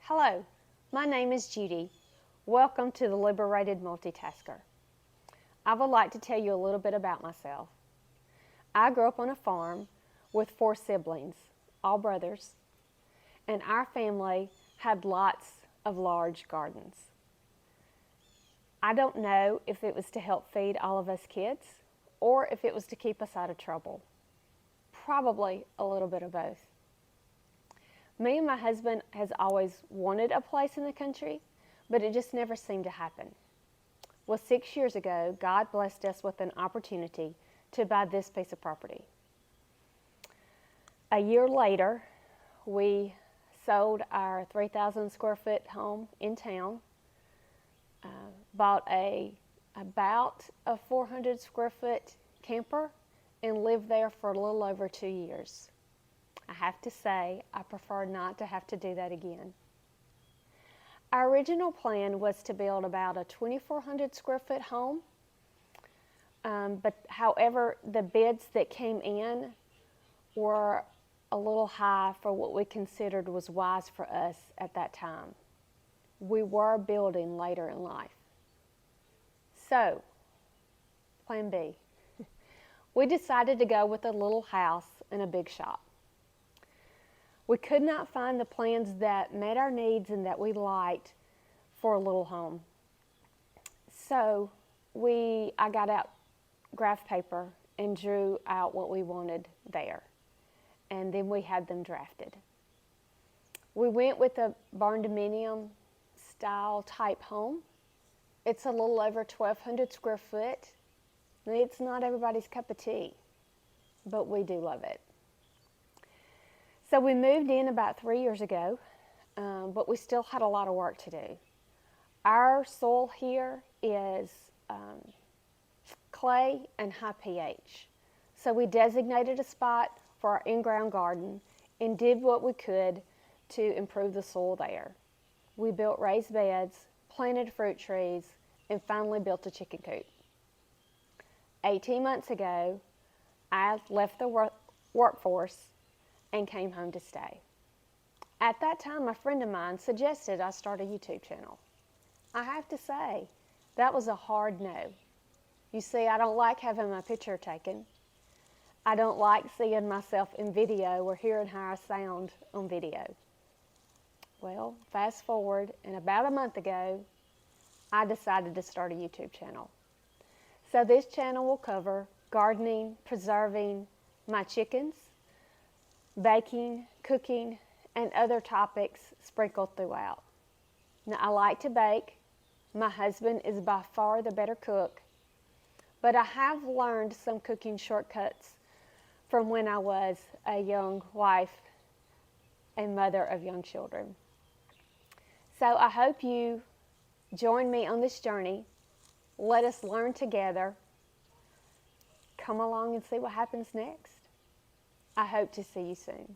Hello, my name is Judy. Welcome to the Liberated Multitasker. I would like to tell you a little bit about myself. I grew up on a farm with 4 siblings, all brothers, and our family had lots of large gardens. I don't know if it was to help feed all of us kids or if it was to keep us out of trouble. Probably a little bit of both. Me and my husband has always wanted a place in the country, but it just never seemed to happen. Well, 6 years ago, God blessed us with an opportunity to buy this piece of property. A year later, we sold our 3,000 square foot home in town, bought about a 400 square foot camper, and lived there for a little over 2 years. I have to say, I prefer not to have to do that again. Our original plan was to build about a 2,400 square foot home, but however, the bids that came in were a little high for what we considered was wise for us at that time. We were building later in life. So, plan B. We decided to go with a little house and a big shop. We could not find the plans that met our needs and that we liked for a little home. So I got out graph paper and drew out what we wanted there. And then we had them drafted. We went with a barn dominium style type home. It's a little over 1,200 square foot. It's not everybody's cup of tea, but we do love it. So we moved in about 3 years ago, but we still had a lot of work to do. Our soil here is clay and high pH. So we designated a spot for our in-ground garden and did what we could to improve the soil there. We built raised beds, planted fruit trees, and finally built a chicken coop. 18 months ago, I left the workforce and came home to stay. At that time, a friend of mine suggested I start a YouTube channel. I have to say, that was a hard no. You see, I don't like having my picture taken. I don't like seeing myself in video or hearing how I sound on video. Well, fast forward, and about a month ago, I decided to start a YouTube channel. So this channel will cover gardening, preserving, my chickens, baking, cooking, and other topics sprinkled throughout. Now, I like to bake. My husband is by far the better cook, but I have learned some cooking shortcuts from when I was a young wife and mother of young children. So I hope you join me on this journey. Let us learn together. Come along and see what happens next. I hope to see you soon.